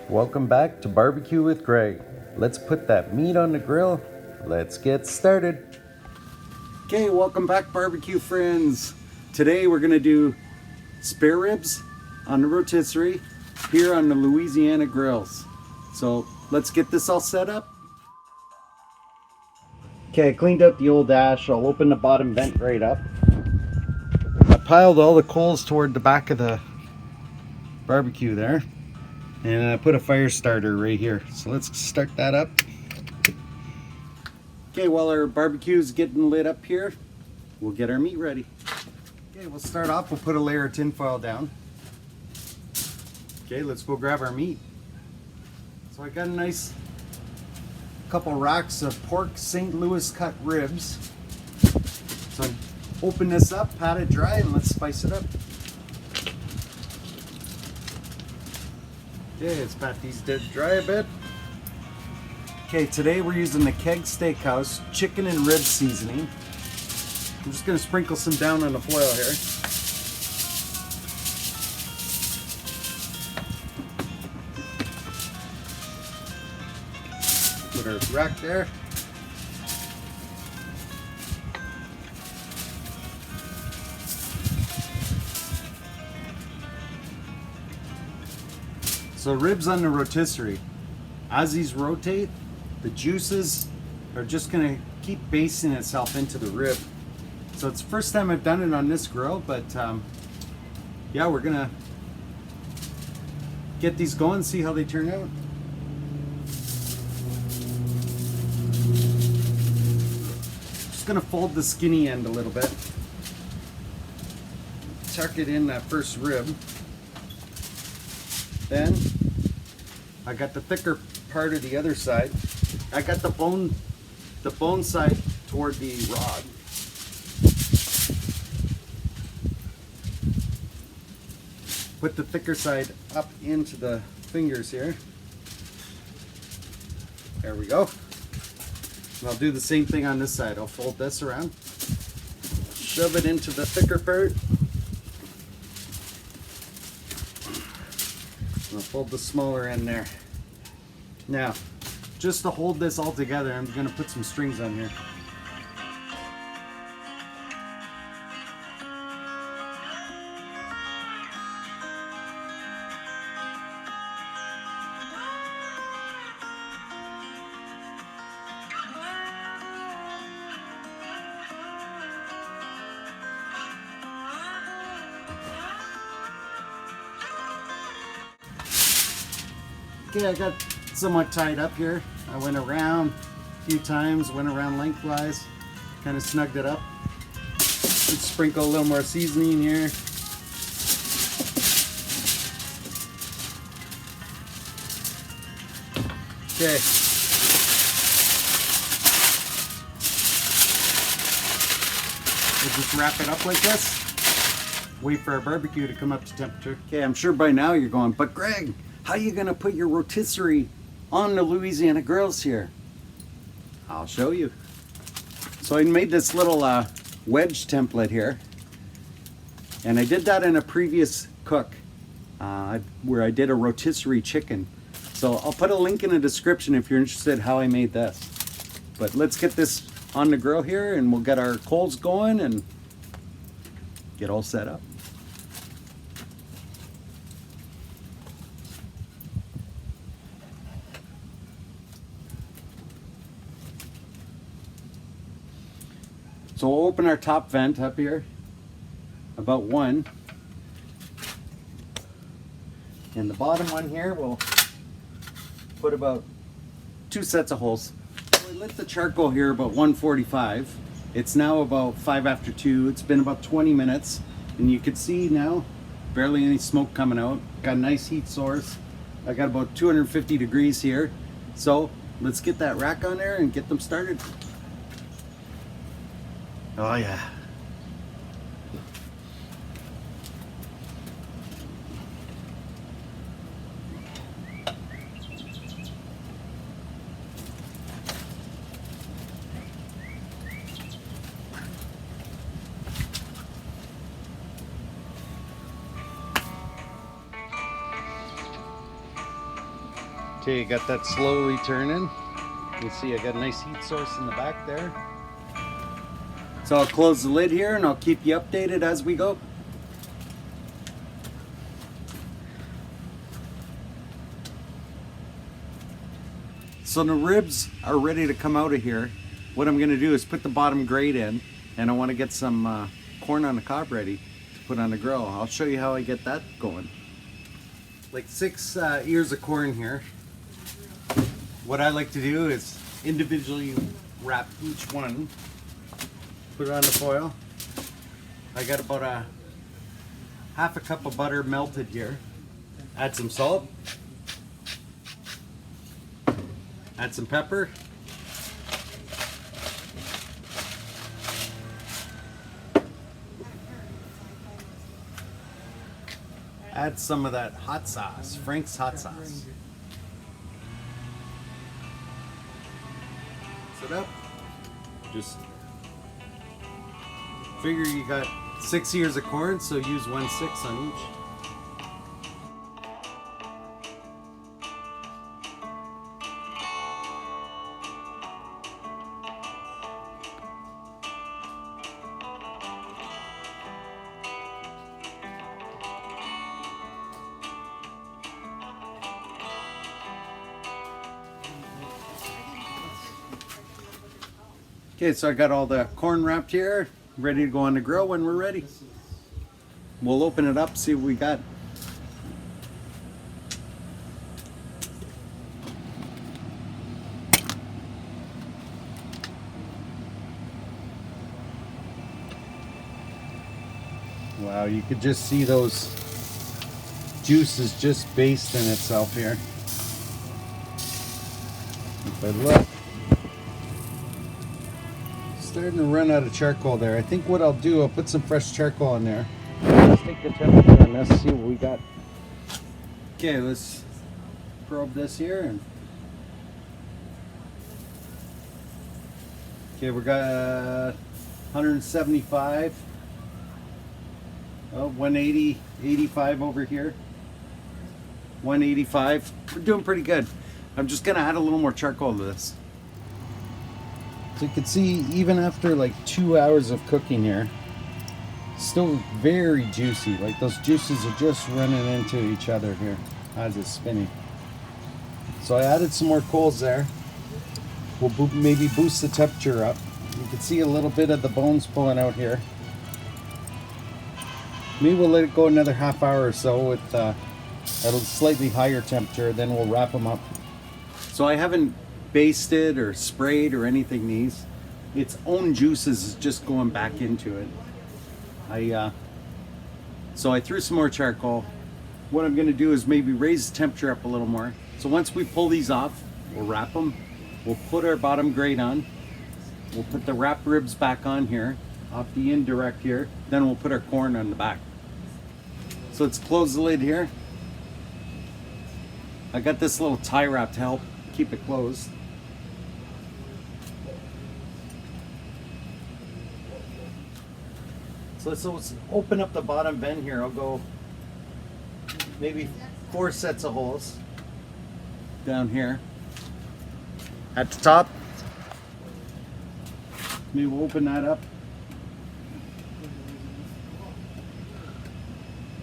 Welcome back to Barbecue with Greg. Let's put that meat on the grill. Let's get started. Okay, welcome back, barbecue friends. Today we're gonna do spare ribs on the rotisserie here on the Louisiana Grills. So let's get this all set up. Okay, I cleaned out the old ash. I'll open the bottom vent right up. I piled all the coals toward the back of the barbecue there. And I put a fire starter right here. So let's start that up. Okay, while our barbecue is getting lit up here, we'll get our meat ready. Okay, we'll start off, we'll put a layer of tin foil down. Okay, let's go grab our meat. So I got a nice couple racks of pork St. Louis cut ribs. So open this up, pat it dry, and let's spice it up. Okay, let's pat these dry a bit. Okay, today we're using the Keg Steakhouse chicken and rib seasoning. I'm just gonna sprinkle some down on the foil here. Put our rack there. So ribs on the rotisserie, as these rotate, the juices are just gonna keep basting itself into the rib. So it's the first time I've done it on this grill, but yeah, we're gonna get these going, see how they turn out. Just gonna fold the skinny end a little bit. Tuck it in that first rib. Then I got the thicker part of the other side. I got the bone side toward the rod. Put the thicker side up into the fingers here. There we go. And I'll do the same thing on this side. I'll fold this around, shove it into the thicker part. I'll fold the smaller end there. Now, just to hold this all together, I'm going to put some strings on here. Okay, I got somewhat tied up here. I went around a few times, went around lengthwise, kind of snugged it up. Let's sprinkle a little more seasoning here. Okay. We'll just wrap it up like this. Wait for our barbecue to come up to temperature. Okay, I'm sure by now you're going, but Greg, how are you gonna put your rotisserie on the Louisiana Grills here? I'll show you. So I made this little wedge template here, and I did that in a previous cook where I did a rotisserie chicken. So I'll put a link in the description if you're interested how I made this. But let's get this on the grill here, and we'll get our coals going and get all set up. So we'll open our top vent up here, about one. And the bottom one here, we'll put about 2 sets of holes. We lit the charcoal here about 145. It's now about 5 after 2. It's been about 20 minutes. And you can see now, barely any smoke coming out. Got a nice heat source. I got about 250 degrees here. So let's get that rack on there and get them started. Oh yeah. Okay, got that slowly turning. You see I got a nice heat source in the back there. So I'll close the lid here and I'll keep you updated as we go. So the ribs are ready to come out of here. What I'm going to do is put the bottom grate in, and I want to get some corn on the cob ready to put on the grill. I'll show you how I get that going. Like 6 ears of corn here. What I like to do is individually wrap each one, put it on the foil. I got about a half a cup of butter melted here. Add some salt. Add some pepper. Add some of that hot sauce, Frank's hot sauce. Mix it up. Just figure you got 6 ears of corn, so use 1/6 on each. Okay, so I got all the corn wrapped here, ready to go on the grill when we're ready. We'll open it up, see what we got. Wow, you could just see those juices just basting itself here. If I look, starting to run out of charcoal there. I think what I'll do, I'll put some fresh charcoal in there. Let's take the temperature on this, see what we got. Okay, let's probe this here. And okay, we got 175. Oh, 180, 85 over here. 185. We're doing pretty good. I'm just gonna add a little more charcoal to this. So you can see, even after like 2 hours of cooking here, still very juicy. Like those juices are just running into each other here as it's spinning. So I added some more coals there. We'll maybe boost the temperature up. You can see a little bit of the bones pulling out here. Maybe we'll let it go another half hour or so with at a slightly higher temperature, then we'll wrap them up. So I haven't basted or sprayed or anything these. Its own juices is just going back into it. So I threw some more charcoal. What I'm gonna do is maybe raise the temperature up a little more. So once we pull these off, we'll wrap them. We'll put our bottom grate on. We'll put the wrap ribs back on here, off the indirect here. Then we'll put our corn on the back. So let's close the lid here. I got this little tie wrap to help keep it closed. So let's open up the bottom vent here. I'll go maybe 4 sets of holes down here. At the top, maybe we'll open that up.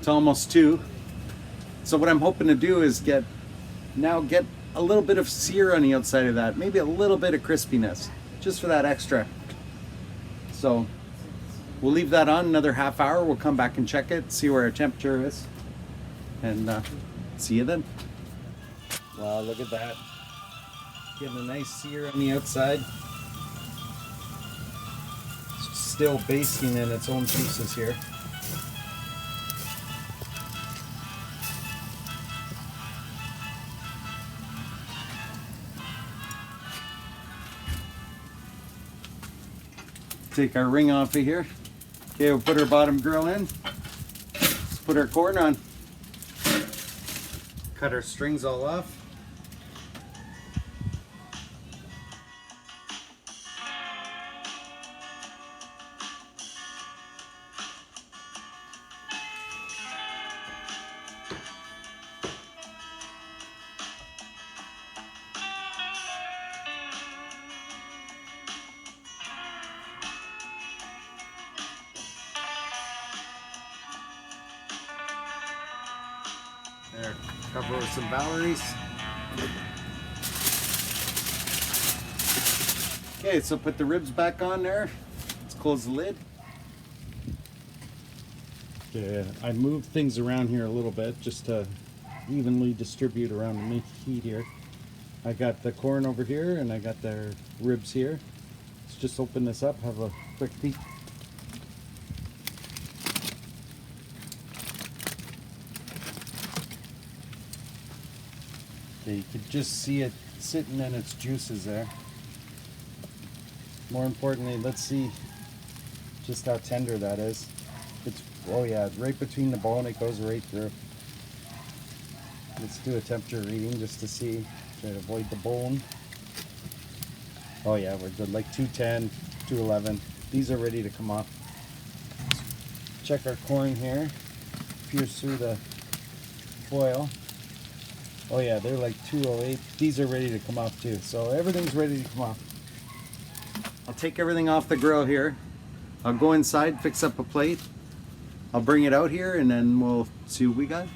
It's almost 2. So what I'm hoping to do is get a little bit of sear on the outside of that, maybe a little bit of crispiness, just for that extra. So we'll leave that on another half hour. We'll come back and check it, see where our temperature is, and see you then. Wow, look at that. Getting a nice sear on the outside. It's still basting in its own juices here. Take our ring off of here. Okay, we'll put our bottom grill in. Let's put our corn on. Cut our strings all off. There, cover with some Valerie's. Okay, so put the ribs back on there. Let's close the lid. Okay, I moved things around here a little bit just to evenly distribute around the heat here. I got the corn over here and I got the ribs here. Let's just open this up, have a quick peek. Okay, you can just see it sitting in its juices there. More importantly, let's see just how tender that is. It's, oh yeah, right between the bone, it goes right through. Let's do a temperature reading just to see, try to avoid the bone. Oh yeah, we're good, like 210, 211. These are ready to come off. Check our corn here, pierce through the foil. Oh yeah, they're like 208. These are ready to come off too. So everything's ready to come off. I'll take everything off the grill here. I'll go inside, fix up a plate. I'll bring it out here and then we'll see what we got.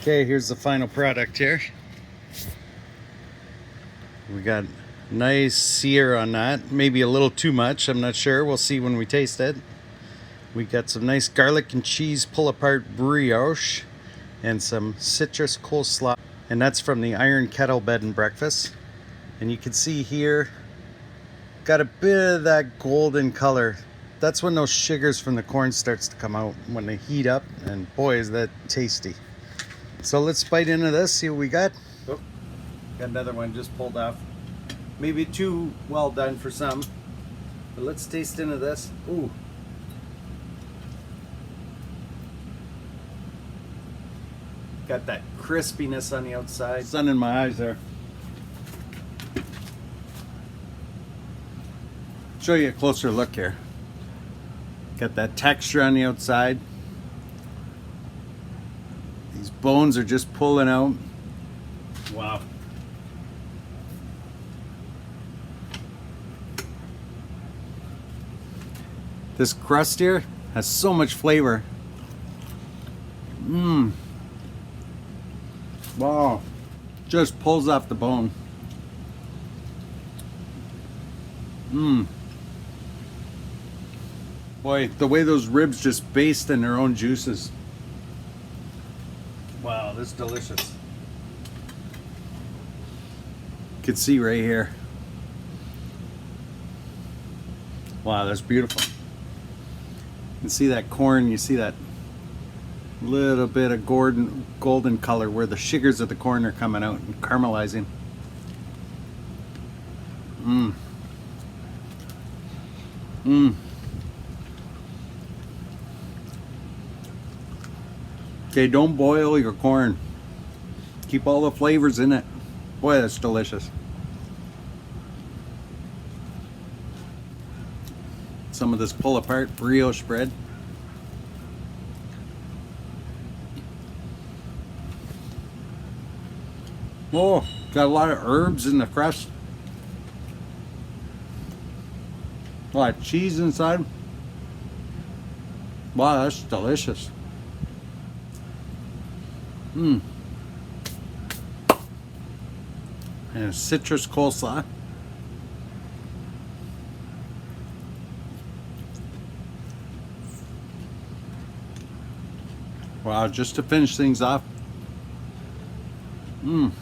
Okay, here's the final product here. We got nice sear on that, maybe a little too much, I'm not sure, we'll see when we taste it. We got some nice garlic and cheese pull apart brioche and some citrus coleslaw, and that's from the Iron Kettle bed and breakfast. And you can see here, got a bit of that golden color. That's when those sugars from the corn starts to come out when they heat up, and boy is that tasty. So let's bite into this, see what we got. Oh, got another one just pulled off. Maybe too well done for some, but let's taste into this. Ooh. Got that crispiness on the outside. Sun in my eyes there. Show you a closer look here. Got that texture on the outside. These bones are just pulling out. Wow. This crust here has so much flavor. Mmm. Wow. Just pulls off the bone. Mmm. Boy, the way those ribs just baste in their own juices. Wow, this is delicious. You can see right here. Wow, that's beautiful. You can see that corn, you see that little bit of golden color where the sugars of the corn are coming out and caramelizing. Mmm. Mmm. Okay, don't boil your corn. Keep all the flavors in it. Boy, that's delicious. Some of this pull apart brioche bread. Oh, got a lot of herbs in the crust. A lot of cheese inside. Wow, that's delicious. Mmm. And a citrus coleslaw. Wow, just to finish things off. Mmm.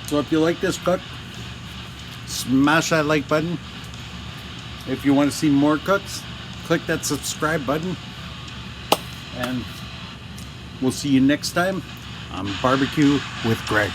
So if you like this cook, smash that like button. If you want to see more cooks, click that subscribe button. And we'll see you next time on Barbecue with Greg.